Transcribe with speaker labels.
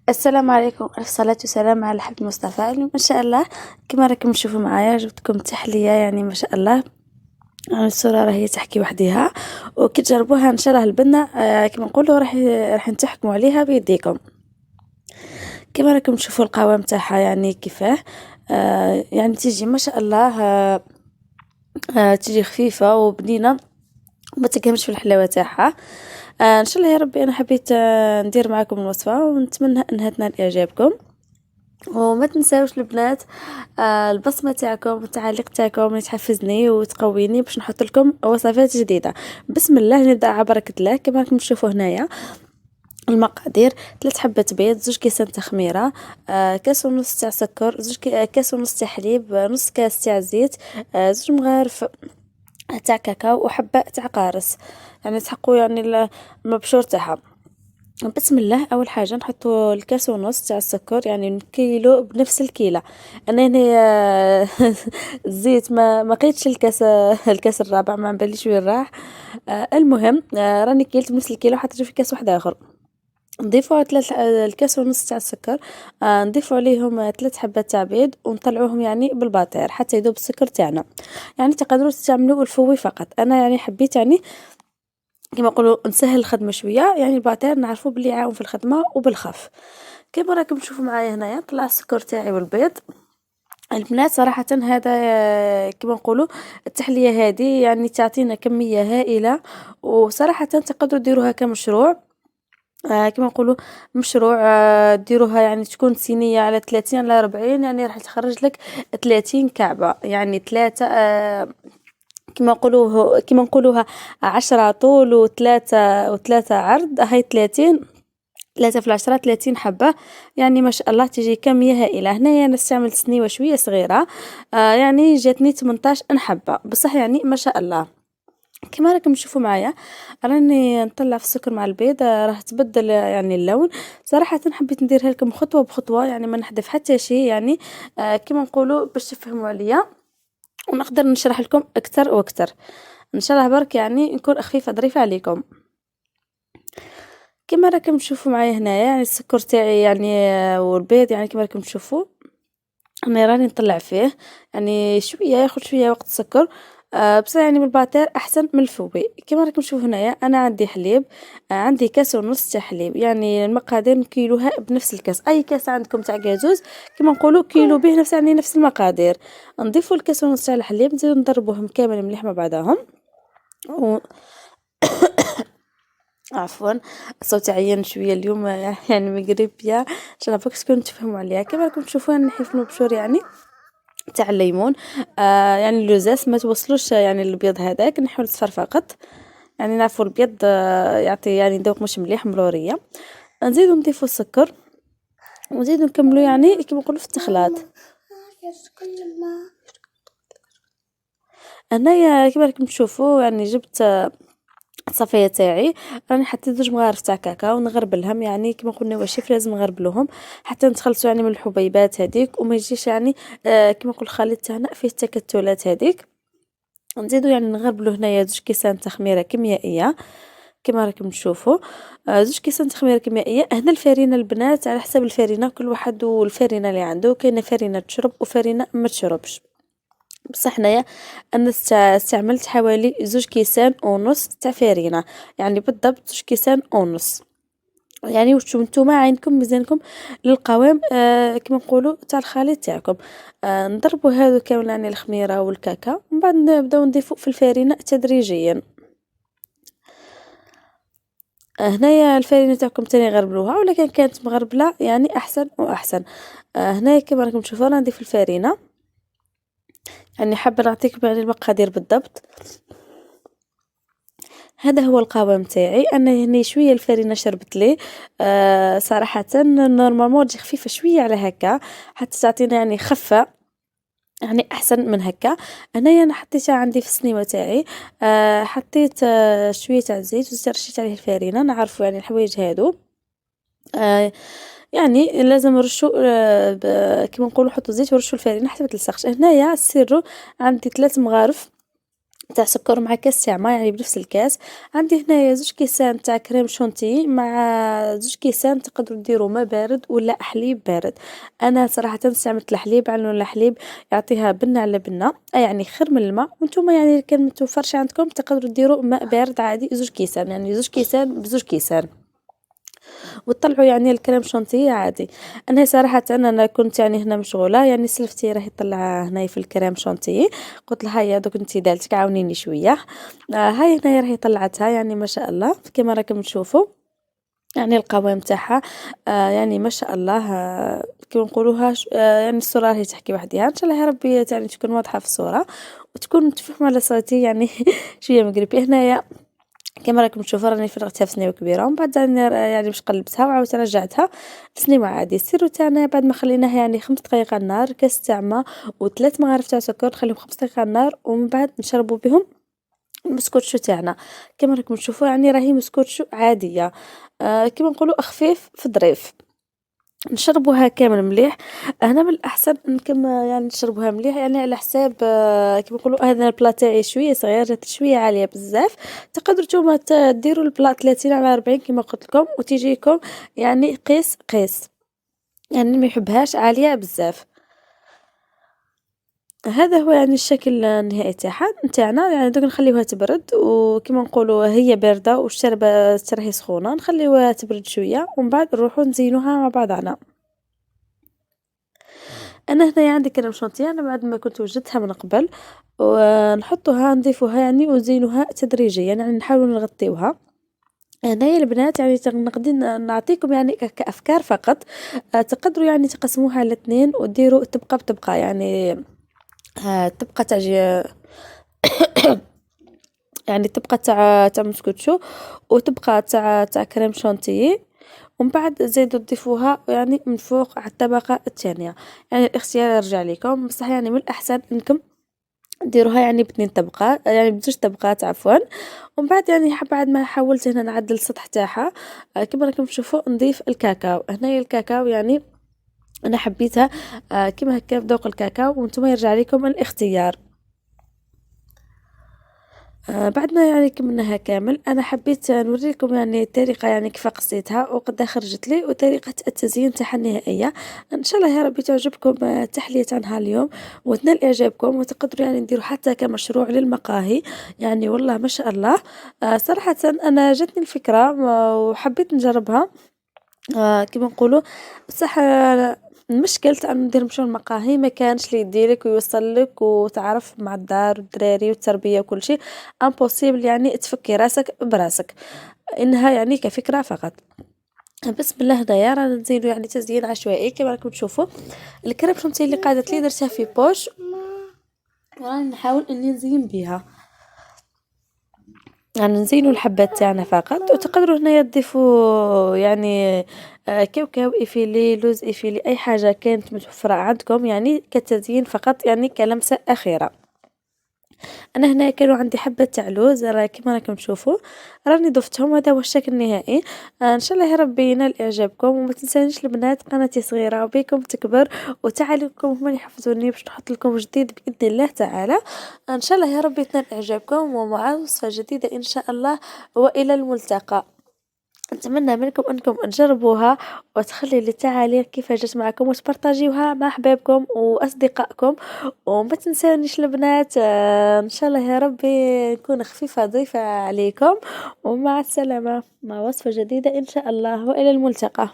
Speaker 1: السلام عليكم، ألف صلاة وسلام على حبيب المصطفى. اليوم إن شاء الله كما راكم تشوفوا معايا جبتكم تحلية، يعني ما شاء الله. الصورة راهي تحكي وحديها، وكي تجربوها إن شاء الله البنة كما نقولوا راح نتحكموا عليها بيديكم. كما راكم تشوفوا القوام تاعها يعني كيفاه. يعني تيجي ما شاء الله. تيجي خفيفة وبنينة وما تقهمش في الحلاوة تاعها. ان شاء الله يا ربي. انا حبيت ندير معكم الوصفة ونتمنى انها تنال اعجابكم. وما تنساوش البنات البصمه تاعكم والتعليق تاعكم اللي تحفزني وتقويني باش نحط لكم وصفات جديده. بسم الله نبدا على بركه الله. كما راكم تشوفوا هنايا المقادير: 3 حبات بيض، 2 كيسان تخميره، كاس ونص تاع سكر، كاس ونص تاع حليب، نص كاس تاع زيت، 2 مغارف تاع كاكاو، وحبه تاع قارص، يعني تحقوا يعني المبشور تاعها. بسم الله. اول حاجه نحطوا الكاس ونص تاع السكر، يعني نكيلو بنفس الكيله. انا هنا الزيت ما قيتش الكاس. الكاس الرابع ما باليش وين راح. المهم راني كيلت بنفس الكيلو حطيته في كاس واحد اخر. نضيفوا الكاس ونص تاع السكر. نضيفوا عليهم 3 حبات تاع بيض ونطلعوهم يعني بالباتير حتى يذوب السكر تاعنا. يعني تقدروا تستعملوا الفوي فقط. انا يعني حبيت يعني كما نقولوا نسهل الخدمه شويه، يعني الباتير نعرفوا بلي يعاون في الخدمه وبالخف. كما راكم تشوفوا معايا هنايا طلع السكر تاعي والبيض. البنات صراحه هذا كما نقولوا التحليه هذه يعني تعطينا كميه هائله، وصراحه تقدروا ديروها كمشروع. كما نقولوا مشروع. ديروها يعني تكون صينيه على 30 على 40، يعني راح تخرج لك 30 كعبه، يعني 3 كما نقولوها 10 طول وثلاثة عرض، هاي 30. 3 في 10 30 حبة، يعني ما شاء الله تجي كمية هائلة. هنايا نستعمل سنيوة شوية صغيرة. يعني جاتني 18 حبة بصح، يعني ما شاء الله. كما راكم تشوفوا معايا راني نطلع في السكر مع البيض. راح تبدل يعني اللون. صراحة حبيت نديرها لكم خطوة بخطوة، يعني ما نحذف حتى شيء، يعني كما نقولوا باش تفهموا عليا ونقدر نشرح لكم اكثر واكثر ان شاء الله. برك يعني نكون خفيفه ظريفه عليكم. كما راكم تشوفوا معايا هنايا يعني السكر تاعي يعني والبيض، يعني كما راكم تشوفوا انا راني نطلع فيه، يعني شويه ياخذ شويه وقت السكر. بصح يعني بالباتير احسن من الفوي. كما راكم تشوفوا هنايا انا عندي حليب. عندي كاس ونص تاع حليب، يعني المقادير نكيلوها بنفس الكاس. اي كاس عندكم تاع كازوز كما نقولوا كيلو به نفس، يعني نفس المقادير. نضيفوا الكاس ونص تاع الحليب، نزيدو نضربوهم كامل مليح مع بعضهم. و... عفوا صوتي عيان شويه اليوم، يعني مقربيه ان شاء الله بوكس كنت تفهموا عليها. كما راكم تشوفوا نحيف المبشور يعني تاع الليمون. يعني اللوزاس ما توصلوش يعني البيض هذاك، نحاول الصفر فقط. يعني نعرفوا البيض يعطي يعني ذوق مش مليح مروريه. نزيدو نضيفو السكر ونزيدو نكملو، يعني كما نقولوا في التخلاط. انايا كما راكم تشوفوا يعني جبت الصفيه تاعي. راني حطيت 2 مغارف تاع كاكاو ونغربلهم، يعني كما قلنا وشيف لازم نغربلهم حتى نتخلصوا يعني من الحبيبات هذيك وما يجيش يعني كما نقول الخليط تاعنا فيه التكتلات هذيك. نزيدو يعني نغربلو هنايا 2 كيسان تخميره كيميائيه. كما راكم تشوفوا 2 كيسان تخميره كيميائيه. هنا الفرينه البنات على حسب الفرينه، كل واحد والفرينه اللي عنده. كاينه فرينه تشرب وفرينه ما تشربش. بصح حنايا انا استعملت حوالي 2 كيسان ونص تاع فرينه، يعني بالضبط 2 كيسان ونص. يعني واش نتوما عينكم ميزانكم للقوام كما نقولوا تاع الخليط تاعكم. نضربوا هذو كامل يعني الخميره والكاكا، ومن بعد نبداو نضيفوا في الفرينه تدريجيا. هنايا الفرينه تاعكم تاني غربلوها، ولكن كانت مغربله يعني احسن واحسن. هنايا كما راكم تشوفوا انا نضيف الفرينه، يعني حابه نعطيكم يعني المقادير بالضبط. هذا هو القوام تاعي. انا هني شويه الفرينه شربت لي. صراحه نورمالمون تجي خفيفه شويه على هكا حتى تعطينا يعني خفه، يعني احسن من هكا. انايا انا حطيتها عندي في السنيوه تاعي. حطيت شويه تاع الزيت وزرشيت عليه الفرينه. نعرفوا يعني الحوايج هادو يعني لازم نرشوا كيما نقولوا حطوا زيت ورشوا الفرينه حتى ما تلصقش. هنايا السر عندي 3 مغارف تاع سكر مع كاس تاع ما يعني بنفس الكاس. عندي هنايا 2 كيسان تاع كريم شونتي مع 2 كيسان تقدروا ديروا ما بارد ولا حليب بارد. انا صراحه استعملت الحليب على الحليب يعطيها بنه على بنه، يعني خير من الماء. وانتم يعني كان متوفرش عندكم تقدروا ديروا ماء بارد عادي 2 كيسان، يعني 2 كيسان ب2 كيسان وتطلعوا يعني الكريم شانتيه عادي. انا صراحه انا كنت يعني هنا مشغوله، يعني سلفتي راهي طلع هنا في الكريم شانتيه، قلت لها يا دوك انتي دالتك عاونيني شويه. هاي هنا راهي طلعتها يعني ما شاء الله كما راكم تشوفوا، يعني القوام تاعها يعني ما شاء الله كي نقولوها يعني الصوره راهي تحكي وحدها. ان شاء الله يا ربي يعني تكون واضحه في الصوره وتكون تفهموا على صوتي يعني شويه مقربي. هنايا كما راكم تشوفوا راني فرغتها في سنيوه كبيره، ومن بعد يعني باش قلبتها وعاودت رجعتها لسنيوه عادي. السر تاعنا بعد ما خليناها يعني 5 دقائق على النار، كاس تاع ماء و3 مغارف تاع سكر، نخليهم 5 دقائق على النار ومن بعد نشربوا بهم المسكوتشو تاعنا. كما راكم تشوفوا يعني راهي مسكوتشو عاديه كما نقولوا خفيف في ظريف. نشربوها كامل مليح. هنا من الاحسن انكم يعني نشربوها مليح، يعني على حساب كيما نقولوا هذا البلا تاعي شويه صغير، جات شويه عاليه بزاف. تقدروا نتوما ديروا البلا 30 على 40 كما قلت لكم وتيجيكم يعني قيس قيس، يعني ما يحبهاش عاليه بزاف. هذا هو يعني الشكل النهائي تاعها نتاعنا. يعني دوك نخليوها تبرد، وكما نقولوا هي بارده والشربه راهي سخونه نخليوها تبرد شويه ومن بعد نروحوا نزينوها مع بعضنا. انا هنايا عندي كريم شانتيه، انا بعد ما كنت وجدتها من قبل ونحطوها نضيفوها يعني ونزينوها تدريجيا، يعني نحاول نغطيوها. هنايا البنات يعني نقدر نعطيكم يعني كأفكار فقط. تقدروا يعني تقسموها على 2 وديروا تبقى بتبقى، يعني تبقى تاع يعني تبقى تاع مسكوتشو وتبقى تاع كريم شانتيه، ومن بعد زيدوا تضيفوها يعني من فوق على الطبقة الثانية. يعني الاختيار يرجع لكم، بصح يعني من الأحسن انكم ديروها يعني ب2 طبقات، يعني ب2 طبقات عفوا. ومن بعد يعني بعد ما حاولت هنا نعدل السطح تاعها كما راكم تشوفوا نضيف الكاكاو. هنايا الكاكاو يعني انا حبيتها كما هكا بذوق الكاكاو، وانتم يرجع لكم الاختيار. بعد ما يعني كملناها كامل انا حبيت نوريكم يعني الطريقه يعني كيف قصيتها وقد خرجت لي وطريقه التزيين تاعها النهائيه. ان شاء الله يا ربي تعجبكم التحليه تاع نهار اليوم وتنال اعجابكم، وتقدروا يعني نديروا حتى كمشروع للمقاهي. يعني والله ما شاء الله صراحه انا جاتني الفكره وحبيت نجربها كيما نقولوا. بصح المشكل تاع ندير مشروع المقاهي ما كانش لي يديرك ويوصل لك وتعرف مع الدار والدراري والتربيه وكل شيء امبوسيبل، يعني تفكي راسك براسك، انها يعني كفكره فقط. بسم الله هنايا رانا نزينو يعني تزيين عشوائي كما راكم تشوفوا. الكريم شانتيه اللي قادت لي درتها في بوش وراني نحاول اني نزين بها، يعني نزينوا الحبات تاعنا فقط. وتقدروا هنايا تضيفوا يعني كاوكاو إفيلي، لوز إفيلي، أي حاجة كانت متوفرة عندكم يعني كتزيين فقط، يعني كلمسة أخيرة. انا هنا كانوا عندي حبه تاع لوز راه كيما راكم تشوفوا راني ضفتهم، هذا هو الشكل النهائي. ان شاء الله يا ربي ينال اعجابكم، وما تنسانيش البنات قناتي صغيره وبيكم تكبر، وتعالوا هما يحفزوني باش نحط لكم جديد باذن الله تعالى. ان شاء الله يا ربي تنال اعجابكم، ومع وصفه جديده ان شاء الله، والى الملتقى. نتمنى منكم انكم تجربوها وتخلي لي تعاليق كيف جات معكم وتبارطاجيوها مع احبابكم واصدقائكم. وما تنسونيش البنات ان شاء الله يا ربي نكون خفيفه ضيفه عليكم. ومع السلامه مع وصفه جديده ان شاء الله، والى الملتقى.